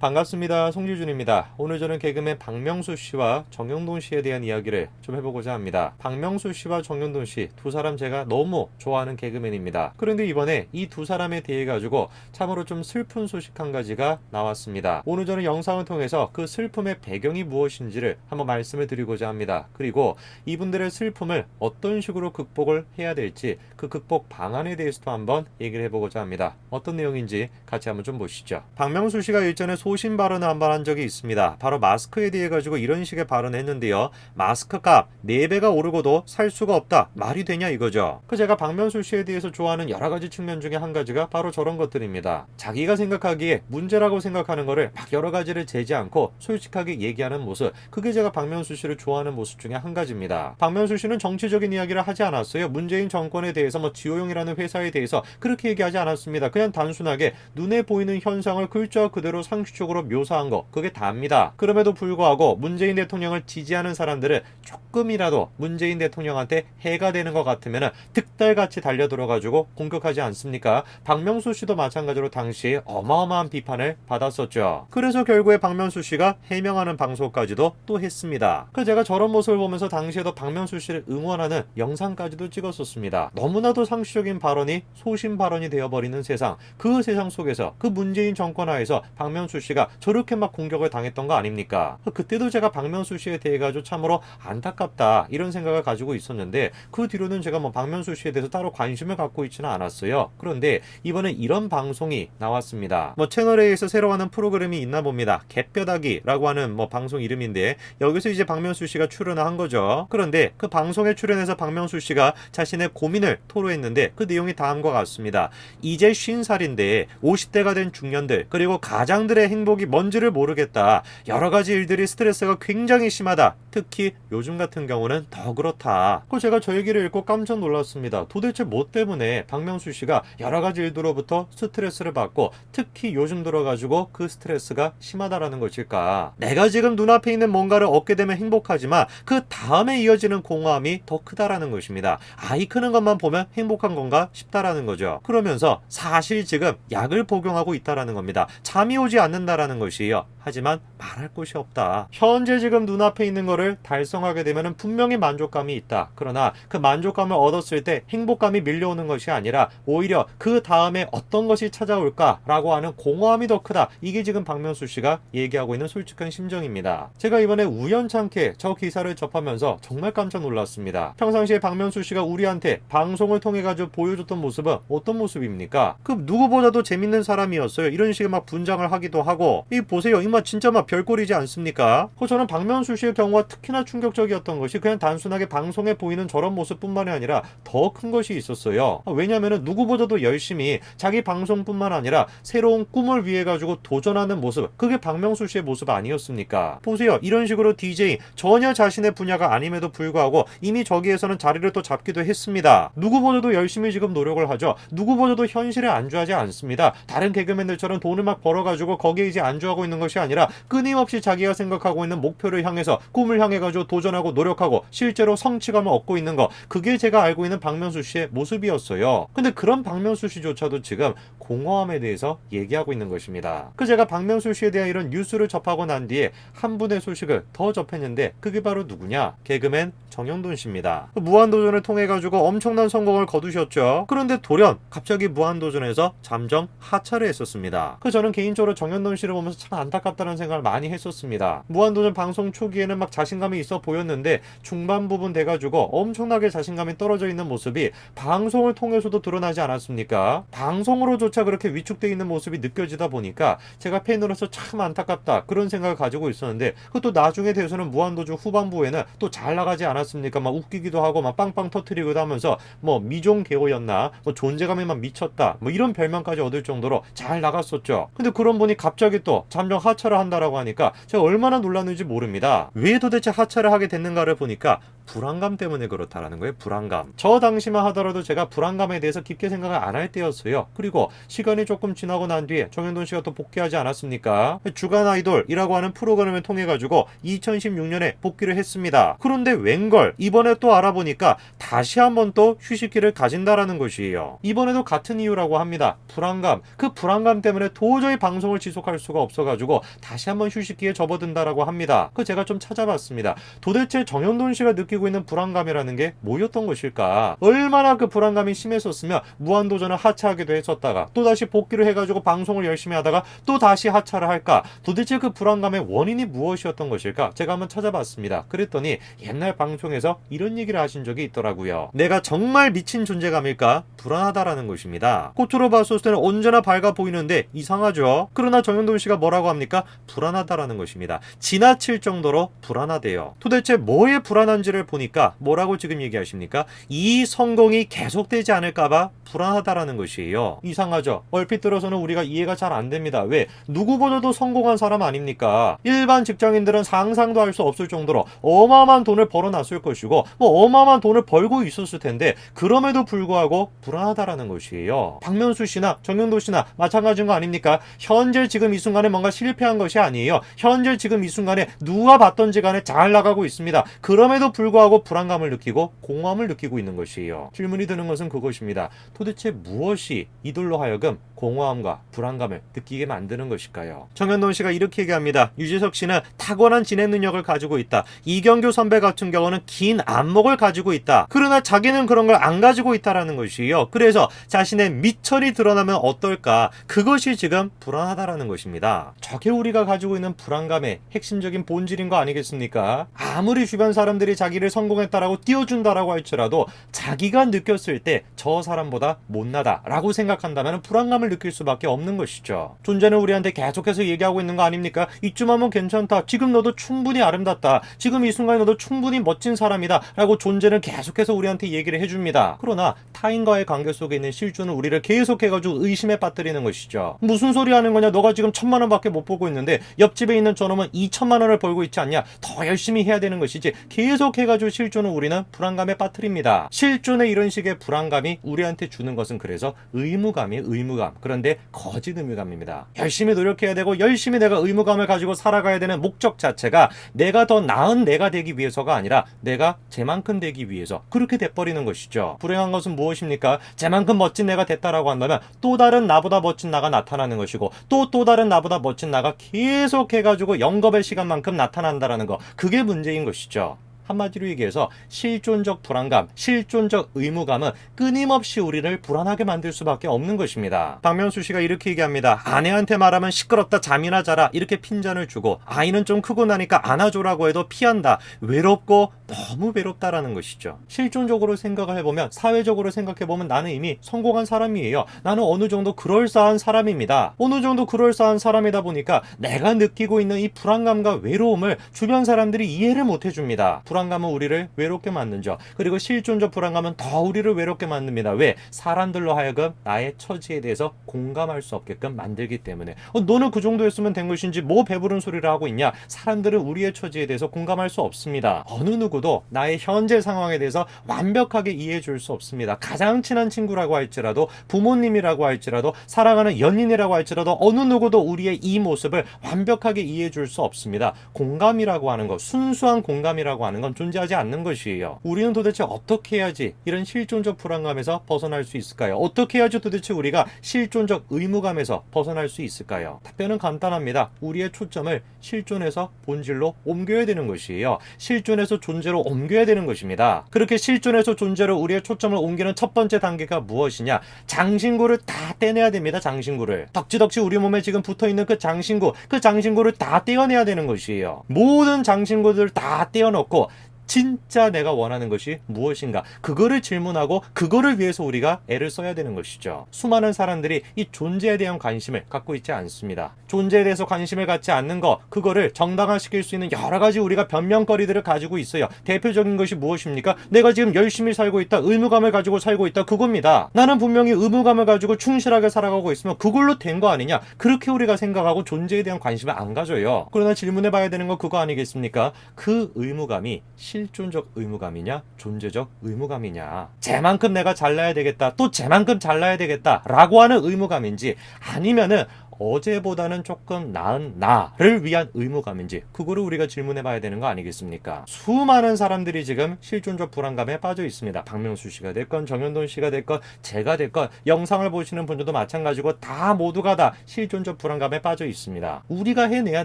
반갑습니다. 송지준입니다. 오늘 저는 개그맨 박명수 씨와 정영돈 씨에 대한 이야기를 좀 해보고자 합니다. 박명수 씨와 정영돈 씨 두 사람 제가 너무 좋아하는 개그맨입니다. 그런데 이번에 이 두 사람에 대해 가지고 참으로 좀 슬픈 소식 한 가지가 나왔습니다. 오늘 저는 영상을 통해서 그 슬픔의 배경이 무엇인지를 한번 말씀을 드리고자 합니다. 그리고 이분들의 슬픔을 어떤 식으로 극복을 해야 될지 그 극복 방안에 대해서도 한번 얘기를 해보고자 합니다. 어떤 내용인지 같이 한번 좀 보시죠. 박명수 씨가 일전에 소신 발언을 한번 한 적이 있습니다. 바로 마스크에 대해 가지고 이런 식의 발언을 했는데요. 마스크 값 4배가 오르고도 살 수가 없다. 말이 되냐 이거죠. 제가 박명수 씨에 대해서 좋아하는 여러 가지 측면 중에 한 가지가 바로 저런 것들입니다. 자기가 생각하기에 문제라고 생각하는 거를 막 여러 가지를 재지 않고 솔직하게 얘기하는 모습. 그게 제가 박명수 씨를 좋아하는 모습 중에 한 가지입니다. 박명수 씨는 정치적인 이야기를 하지 않았어요. 문재인 정권에 대해서 지오용이라는 회사에 대해서 그렇게 얘기하지 않았습니다. 그냥 단순하게 눈에 보이는 현상을 글자 그대로 상식적으로 묘사한 거, 그게 다입니다. 그럼에도 불구하고 문재인 대통령을 지지하는 사람들은 조금이라도 문재인 대통령한테 해가 되는 것 같으면 득달같이 달려들어가지고 공격하지 않습니까? 박명수 씨도 마찬가지로 당시에 어마어마한 비판을 받았었죠. 그래서 결국에 박명수 씨가 해명하는 방송까지도 또 했습니다. 그래서 제가 저런 모습을 보면서 당시에도 박명수 씨를 응원하는 영상까지도 찍었었습니다. 너무나도 상식적인 발언이 소신 발언이 되어버리는 세상, 그 세상 속에서 그 문재인 정권 하에서 박명수 씨가 저렇게 막 공격을 당했던 거 아닙니까? 그때도 제가 박명수 씨에 대해 가지고 참으로 안타깝다 이런 생각을 가지고 있었는데 그 뒤로는 제가 박명수 씨에 대해서 따로 관심을 갖고 있지는 않았어요. 그런데 이번에 이런 방송이 나왔습니다. 채널A에서 새로 하는 프로그램이 있나 봅니다. 갯뼈다귀라고 하는 방송 이름인데 여기서 이제 박명수 씨가 출연을 한 거죠. 그런데 그 방송에 출연해서 박명수 씨가 자신의 고민을 토로했는데 그 내용이 다음과 같습니다. 이제 50살인데 50대가 된 중년들 그리고 가장들의 행복이 뭔지를 모르겠다. 여러 가지 일들이 스트레스가 굉장히 심하다. 특히 요즘 같은 경우는 더 그렇다. 제가 저 얘기를 읽고 깜짝 놀랐습니다. 도대체 뭐 때문에 박명수 씨가 여러 가지 일들로부터 스트레스를 받고 특히 요즘 들어가지고 그 스트레스가 심하다라는 것일까? 내가 지금 눈앞에 있는 뭔가를 얻게 되면 행복하지만 그 다음에 이어지는 공허함이 더 크다라는 것입니다. 아이 크는 것만 보면 행복한 건가 싶다라는 거죠. 그러면서 사실 지금 약을 복용하고 있다라는 겁니다. 잠이 오지 않는다라는 것이에요. 하지만 말할 곳이 없다. 현재 지금 눈앞에 있는 거를 달성하게 되면 분명히 만족감이 있다. 그러나 그 만족감을 얻었을 때 행복감이 밀려오는 것이 아니라 오히려 그 다음에 어떤 것이 찾아올까라고 하는 공허함이 더 크다. 이게 지금 박명수 씨가 얘기하고 있는 솔직한 심정입니다. 제가 이번에 우연찮게 저 기사를 접하면서 정말 깜짝 놀랐습니다. 평상시에 박명수 씨가 우리한테 방송을 통해 가지고 보여줬던 모습은 어떤 모습입니까? 그 누구보다도 재밌는 사람이었어요. 이런 식의 분장을 하기도 하고 이 보세요. 이 진짜 별꼴이지 않습니까? 저는 박명수 씨의 경우가 특히나 충격적이었던 것이 그냥 단순하게 방송에 보이는 저런 모습뿐만이 아니라 더 큰 것이 있었어요. 왜냐하면 누구보다도 열심히 자기 방송뿐만 아니라 새로운 꿈을 위해 가지고 도전하는 모습, 그게 박명수 씨의 모습 아니었습니까? 보세요. 이런 식으로 DJ 전혀 자신의 분야가 아님에도 불구하고 이미 저기에서는 자리를 또 잡기도 했습니다. 누구보다도 열심히 지금 노력을 하죠. 누구보다도 현실에 안주하지 않습니다. 다른 개그맨들처럼 돈을 막 벌어가지고 거기에 이제 안주하고 있는 것이 아니라 끊임없이 자기가 생각하고 있는 목표를 향해서 꿈을 향해 가지고 도전하고 노력하고 실제로 성취감을 얻고 있는 거, 그게 제가 알고 있는 박명수 씨의 모습이었어요. 근데 그런 박명수 씨조차도 지금 공허함에 대해서 얘기하고 있는 것입니다. 제가 박명수 씨에 대한 이런 뉴스를 접하고 난 뒤에 한 분의 소식을 더 접했는데 그게 바로 누구냐? 개그맨 정영돈 씨입니다. 무한도전을 통해 가지고 엄청난 성공을 거두셨죠. 그런데 돌연 갑자기 무한도전에서 잠정 하차를 했었습니다. 저는 개인적으로 정영돈 씨를 보면서 참 안타깝다는 생각을 많이 했었습니다. 무한도전 방송 초기에는 자신감이 있어 보였는데 중반 부분 돼가지고 엄청나게 자신감이 떨어져 있는 모습이 방송을 통해서도 드러나지 않았습니까? 방송으로조차 그렇게 위축되어 있는 모습이 느껴지다 보니까 제가 팬으로서 참 안타깝다 그런 생각을 가지고 있었는데 그것도 나중에 돼서는 무한도전 후반부에는 또 잘 나가지 않았습니까? 웃기기도 하고 빵빵 터트리기도 하면서 미종 개호였나 존재감이 미쳤다 이런 별명까지 얻을 정도로 잘 나갔었죠. 근데 그런 분이 갑자기 또 잠정 하차를 한다라고 하니까 제가 얼마나 놀랐는지 모릅니다. 왜 도대체 하차를 하게 됐는가를 보니까 불안감 때문에 그렇다라는 거예요. 불안감. 저 당시만 하더라도 제가 불안감에 대해서 깊게 생각을 안 할 때였어요. 그리고 시간이 조금 지나고 난 뒤에 정현돈 씨가 또 복귀하지 않았습니까? 주간 아이돌이라고 하는 프로그램을 통해 가지고 2016년에 복귀를 했습니다. 그런데 웬걸 이번에 또 알아보니까 다시 한번 또 휴식기를 가진다라는 것이에요. 이번에도 같은 이유라고 합니다. 불안감. 그 불안감 때문에 도저히 방송을 지속할 수가 없어가지고 다시 한번 휴식기에 접어든다라고 합니다. 그 제가 좀 찾아봤습니다. 도대체 정현돈 씨가 느끼고 있는 불안감이라는 게 뭐였던 것일까? 얼마나 그 불안감이 심했었으면 무한도전을 하차하기도 했었다가 또다시 복귀를 해가지고 방송을 열심히 하다가 또 다시 하차를 할까? 도대체 그 불안감의 원인이 무엇이었던 것일까? 제가 한번 찾아봤습니다. 그랬더니 옛날 방송에서 이런 얘기를 하신 적이 있더라고요. 내가 정말 미친 존재감일까? 불안하다라는 것입니다. 겉으로 봤을 때는 언제나 밝아 보이는데 이상하죠? 그러나 정현돈 씨가 뭐라고 합니까? 불안하다라는 것입니다. 지나칠 정도로 불안하대요. 도대체 뭐에 불안한지를 보니까 뭐라고 지금 얘기하십니까? 이 성공이 계속되지 않을까봐 불안하다라는 것이에요. 이상하죠? 얼핏 들어서는 우리가 이해가 잘 안 됩니다. 왜? 누구보다도 성공한 사람 아닙니까? 일반 직장인들은 상상도 할 수 없을 정도로 어마어마한 돈을 벌어놨을 것이고 어마어마한 돈을 벌고 있었을 텐데 그럼에도 불구하고 불안하다라는 것이에요. 박명수 씨나 정영돈 씨나 마찬가지인 거 아닙니까? 현재 지금 이 순간에 뭔가 실패한 것이 아니에요. 현재 지금 이 순간에 누가 봤던지 간에 잘 나가고 있습니다. 그럼에도 불구하고 불안감을 느끼고 공허함을 느끼고 있는 것이에요. 질문이 드는 것은 그것입니다. 도대체 무엇이 이들로 하여금 공허함과 불안감을 느끼게 만드는 것일까요? 정현돈 씨가 이렇게 얘기합니다. 유재석 씨는 탁월한 진행 능력을 가지고 있다. 이경규 선배 같은 경우는 긴 안목을 가지고 있다. 그러나 자기는 그런 걸 안 가지고 있다라는 것이에요. 그래서 자신의 미천이 드러나면 어떨까? 그것이 지금 불안하다라는 것입니다. 저게 우리가 가지고 있는 불안감의 핵심적인 본질인 거 아니겠습니까? 아무리 주변 사람들이 자기를 성공했다라고 띄워준다라고 할지라도 자기가 느꼈을 때 저 사람보다 못나다라고 생각한다면 불안감을 느낄 수밖에 없는 것이죠. 존재는 우리한테 계속해서 얘기하고 있는 거 아닙니까? 이쯤 하면 괜찮다. 지금 너도 충분히 아름답다. 지금 이 순간에 너도 충분히 멋진 사람이다. 라고 존재는 계속해서 우리한테 얘기를 해줍니다. 그러나 타인과의 관계 속에 있는 실존은 우리를 계속해가지고 의심에 빠뜨리는 것이죠. 무슨 소리 하는 거냐? 너가 지금 1,000만 원밖에 못 벌고 있는데 옆집에 있는 저놈은 2,000만 원을 벌고 있지 않냐? 더 열심히 해야 되는 것이지. 계속해가지고 실존은 우리는 불안감에 빠뜨립니다. 실존의 이런 식의 불안감이 우리한테 주는 것은 그래서 의무감이에요. 의무감. 그런데 거짓 의무감입니다. 열심히 노력해야 되고 열심히 내가 의무감을 가지고 살아가야 되는 목적 자체가 내가 더 나은 내가 되기 위해서가 아니라 내가 쟤만큼 되기 위해서 그렇게 돼버리는 것이죠. 불행한 것은 무엇입니까? 쟤만큼 멋진 내가 됐다라고 한다면 또 다른 나보다 멋진 나가 나타나는 것이고 또 다른 나보다 멋진 나가 계속해가지고 영겁의 시간만큼 나타난다라는 거. 그게 문제인 것이죠. 한마디로 얘기해서 실존적 불안감, 실존적 의무감은 끊임없이 우리를 불안하게 만들 수밖에 없는 것입니다. 박명수 씨가 이렇게 얘기합니다. 아내한테 말하면 시끄럽다, 잠이나 자라 이렇게 핀잔을 주고 아이는 좀 크고 나니까 안아줘라고 해도 피한다. 외롭고 너무 외롭다라는 것이죠. 실존적으로 생각을 해보면, 사회적으로 생각해보면 나는 이미 성공한 사람이에요. 나는 어느 정도 그럴싸한 사람입니다. 어느 정도 그럴싸한 사람이다 보니까 내가 느끼고 있는 이 불안감과 외로움을 주변 사람들이 이해를 못 해줍니다. 불안감은 우리를 외롭게 만들죠. 그리고 실존적 불안감은 더 우리를 외롭게 만듭니다. 왜? 사람들로 하여금 나의 처지에 대해서 공감할 수 없게끔 만들기 때문에. 너는 그 정도였으면 된 것인지 뭐 배부른 소리를 하고 있냐? 사람들은 우리의 처지에 대해서 공감할 수 없습니다. 어느 누구도 나의 현재 상황에 대해서 완벽하게 이해해 줄 수 없습니다. 가장 친한 친구라고 할지라도, 부모님이라고 할지라도, 사랑하는 연인이라고 할지라도 어느 누구도 우리의 이 모습을 완벽하게 이해해 줄 수 없습니다. 공감이라고 하는 것, 순수한 공감이라고 하는 건 존재하지 않는 것이에요. 우리는 도대체 어떻게 해야지 이런 실존적 불안감에서 벗어날 수 있을까요? 어떻게 해야지 도대체 우리가 실존적 의무감에서 벗어날 수 있을까요? 답변은 간단합니다. 우리의 초점을 실존에서 본질로 옮겨야 되는 것이에요. 실존에서 존재로 옮겨야 되는 것입니다. 그렇게 실존에서 존재로 우리의 초점을 옮기는 첫 번째 단계가 무엇이냐? 장신구를 다 떼내야 됩니다. 장신구를. 덕지덕지 우리 몸에 지금 붙어있는 그 장신구를 다 떼어내야 되는 것이에요. 모든 장신구들을 다 떼어놓고 진짜 내가 원하는 것이 무엇인가? 그거를 질문하고 그거를 위해서 우리가 애를 써야 되는 것이죠. 수많은 사람들이 이 존재에 대한 관심을 갖고 있지 않습니다. 존재에 대해서 관심을 갖지 않는 거, 그거를 정당화시킬 수 있는 여러 가지 우리가 변명거리들을 가지고 있어요. 대표적인 것이 무엇입니까? 내가 지금 열심히 살고 있다, 의무감을 가지고 살고 있다, 그겁니다. 나는 분명히 의무감을 가지고 충실하게 살아가고 있으면 그걸로 된 거 아니냐? 그렇게 우리가 생각하고 존재에 대한 관심을 안 가져요. 그러나 질문해봐야 되는 거 그거 아니겠습니까? 그 의무감이 실존적 의무감이냐, 존재적 의무감이냐. 쟤만큼 내가 잘나야 되겠다, 또 쟤만큼 잘나야 되겠다 라고 하는 의무감인지, 아니면은 어제보다는 조금 나은 나를 위한 의무감인지 그거를 우리가 질문해 봐야 되는 거 아니겠습니까? 수많은 사람들이 지금 실존적 불안감에 빠져 있습니다. 박명수 씨가 됐건 정현돈 씨가 됐건 제가 됐건 영상을 보시는 분들도 마찬가지고 다 모두가 다 실존적 불안감에 빠져 있습니다. 우리가 해내야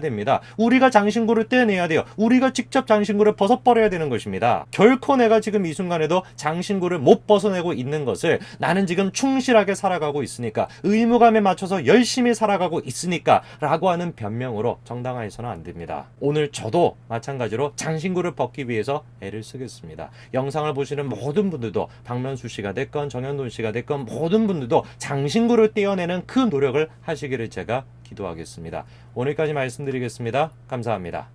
됩니다. 우리가 장신구를 떼내야 돼요. 우리가 직접 장신구를 벗어버려야 되는 것입니다. 결코 내가 지금 이 순간에도 장신구를 못 벗어내고 있는 것을 나는 지금 충실하게 살아가고 있으니까 의무감에 맞춰서 열심히 살아가고 있으니까 라고 하는 변명으로 정당화해서는 안 됩니다. 오늘 저도 마찬가지로 장신구를 벗기 위해서 애를 쓰겠습니다. 영상을 보시는 모든 분들도 박명수 씨가 됐건 정현돈 씨가 됐건 모든 분들도 장신구를 떼어내는 그 노력을 하시기를 제가 기도하겠습니다. 오늘까지 말씀드리겠습니다. 감사합니다.